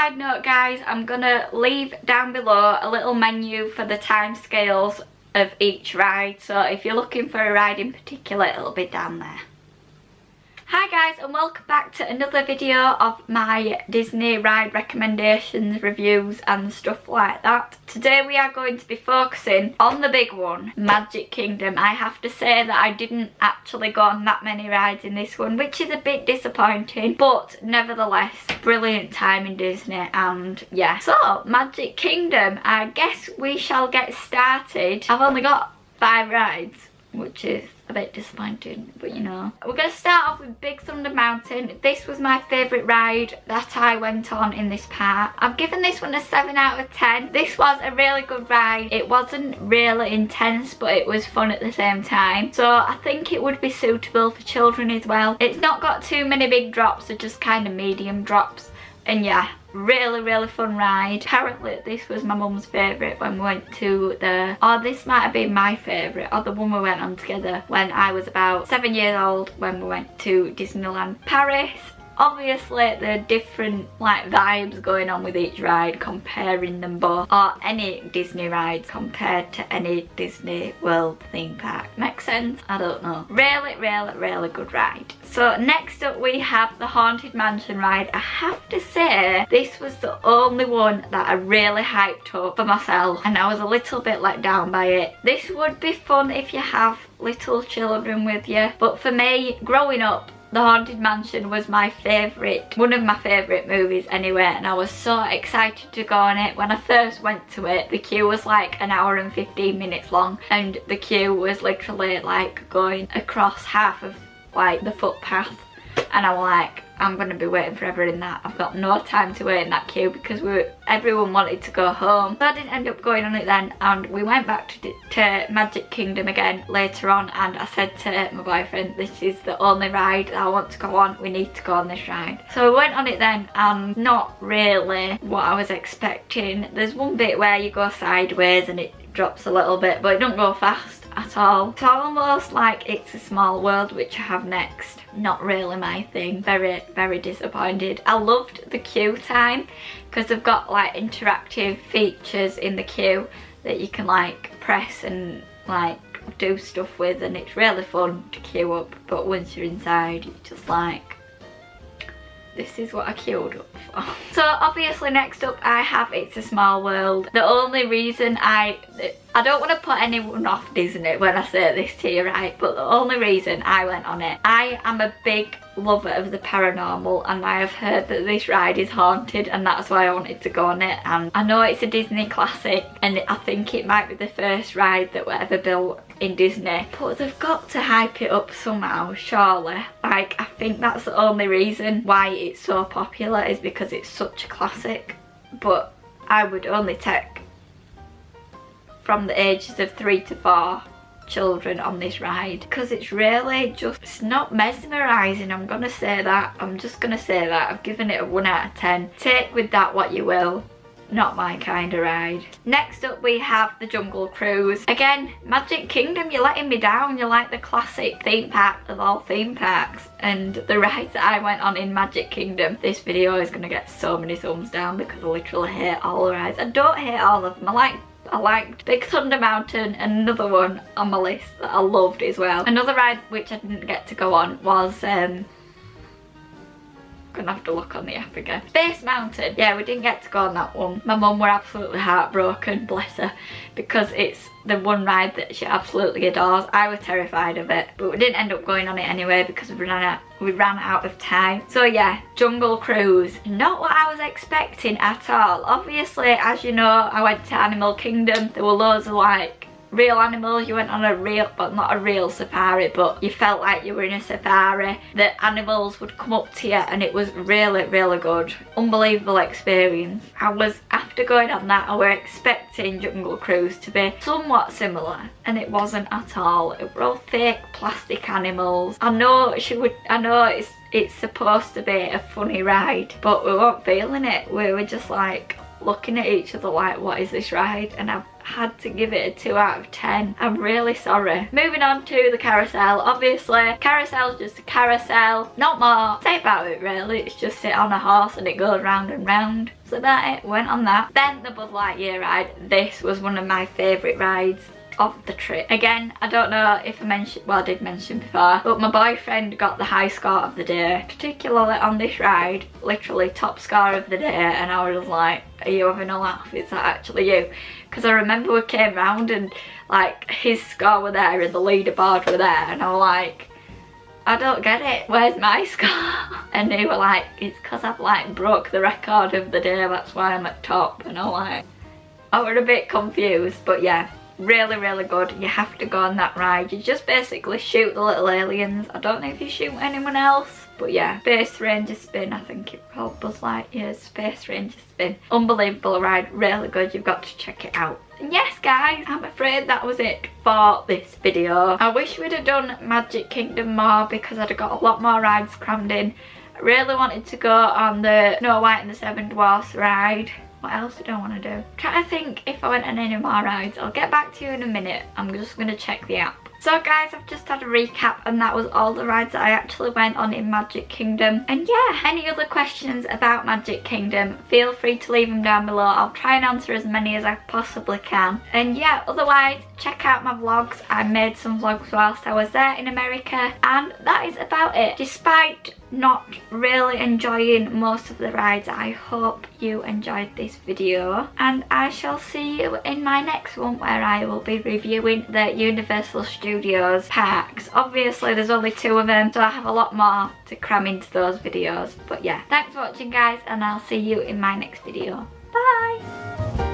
side note guys, I'm gonna leave down below a little menu for the time scales of each ride, so if you're looking for a ride in particular, it'll be down there. Hi guys, and welcome back to another video of my Disney ride recommendations, reviews and stuff like that. Today we are going to be focusing on the big one, Magic Kingdom. I have to say that I didn't actually go on that many rides in this one, which is a bit disappointing, but nevertheless brilliant time in Disney. And yeah, so Magic Kingdom, I guess we shall get started. I've only got 5 rides, which is a bit disappointing, but you know. We're going to start off with Big Thunder Mountain. This was my favourite ride that I went on in this park. I've given this one a 7 out of 10. This was a really good ride. It wasn't really intense, but it was fun at the same time. So I think it would be suitable for children as well. It's not got too many big drops, they're just kind of medium drops. And yeah, really fun ride. Apparently this was my mum's favourite when we went to the, or this might have been my favourite, or the one we went on together when I was about 7 years old, when we went to Disneyland Paris. Obviously there are different like vibes going on with each ride, comparing them both, or any Disney rides compared to any Disney World theme park. Makes sense? I don't know. Really good ride. So next up we have the Haunted Mansion ride. I have to say this was the only one that I really hyped up for myself, and I was a little bit let down by it. This would be fun if you have little children with you, but for me, growing up, the Haunted Mansion was my favourite, one of my favourite movies anyway, and I was so excited to go on it. When I first went to it, the queue was like an hour and 15 minutes long, and the queue was literally like going across half of like the footpath, and I was like, I'm going to be waiting forever in that. I've got no time to wait in that queue because everyone wanted to go home. So I didn't end up going on it then, and we went back to Magic Kingdom again later on, and I said to my boyfriend, this is the only ride that I want to go on, we need to go on this ride. So we went on it then, and not really what I was expecting. There's one bit where you go sideways and it drops a little bit, but it don't go fast at all. So almost like It's a Small World, which I have next. Not really my thing. Very disappointed. I loved the queue time because they've got like interactive features in the queue that you can like press and like do stuff with, and it's really fun to queue up. But once you're inside, you're just like, this is what I queued up for. So obviously next up I have It's a Small World. The only reason I don't want to put anyone off Disney when I say this to you, right, but the only reason I went on it, I am a big lover of the paranormal, and I have heard that this ride is haunted, and that's why I wanted to go on it. And I know it's a Disney classic, and I think it might be the first ride that were ever built in Disney, but they've got to hype it up somehow, surely. Like, I think that's the only reason why it's so popular, is because it's such a classic. But I would only take from the ages of 3 to 4 children on this ride, because it's really just, it's not mesmerising. I'm gonna say that. I'm just gonna say that. I've given it a 1 out of 10. Take with that what you will. Not my kind of ride. Next up we have the Jungle Cruise. Again, Magic Kingdom, you're letting me down. You're like the classic theme park of all theme parks, and the rides that I went on in Magic Kingdom, this video is going to get so many thumbs down because I literally hate all the rides. I don't hate all of them. I liked Big Thunder Mountain, and another one on my list that I loved as well. Another ride which I didn't get to go on was gonna have to look on the app again. Space Mountain. Yeah, we didn't get to go on that one. My mum were absolutely heartbroken, bless her, because it's the one ride that she absolutely adores. I was terrified of it, but we didn't end up going on it anyway because we ran out of time. So yeah, Jungle Cruise. Not what I was expecting at all. Obviously, as you know, I went to Animal Kingdom. There were loads of like real animals. You went on a real, well, not a real safari, but you felt like you were in a safari. The animals would come up to you, and it was really good. Unbelievable experience. After going on that, I were expecting Jungle Cruise to be somewhat similar, and it wasn't at all. It were all fake plastic animals. I know it's supposed to be a funny ride, but we weren't feeling it. We were just like, looking at each other like, what is this ride? And I've had to give it a 2 out of 10. I'm really sorry. Moving on to the carousel. Obviously, carousel's just a carousel. Not more to say about it really. It's just sit on a horse and it goes round and round. So that it went on that. Then the Buzz Lightyear ride. This was one of my favourite rides of the trip. Again, I don't know if I mentioned, well I did mention before, but my boyfriend got the high score of the day, particularly on this ride, literally top score of the day, and I was like, are you having a laugh? Is that actually you? Because I remember we came round and like his score were there and the leaderboard were there, and I was like, I don't get it, where's my score? And they were like, it's because I've like broke the record of the day, that's why I'm at top. And I'm like, I was a bit confused, but yeah, really good. You have to go on that ride. You just basically shoot the little aliens. I don't know if you shoot anyone else, but yeah, Space Ranger Spin, I think it's called Buzz Lightyear's Space Ranger Spin. Unbelievable ride, really good. You've got to check it out. And yes guys, I'm afraid that was it for this video. I wish we'd have done Magic Kingdom more because I'd have got a lot more rides crammed in. I really wanted to go on the Snow White and the Seven Dwarfs ride. What else did I want to do? I'm trying to think if I went on any more rides. I'll get back to you in a minute. I'm just going to check the app. So guys, I've just had a recap and that was all the rides that I actually went on in Magic Kingdom. And yeah, any other questions about Magic Kingdom, feel free to leave them down below. I'll try and answer as many as I possibly can. And yeah, otherwise, check out my vlogs. I made some vlogs whilst I was there in America. And that is about it. Despite not really enjoying most of the rides, I hope you enjoyed this video. And I shall see you in my next one where I will be reviewing the Universal Studios parks. Obviously there's only 2 of them, so I have a lot more to cram into those videos. But yeah, thanks for watching guys, and I'll see you in my next video. Bye!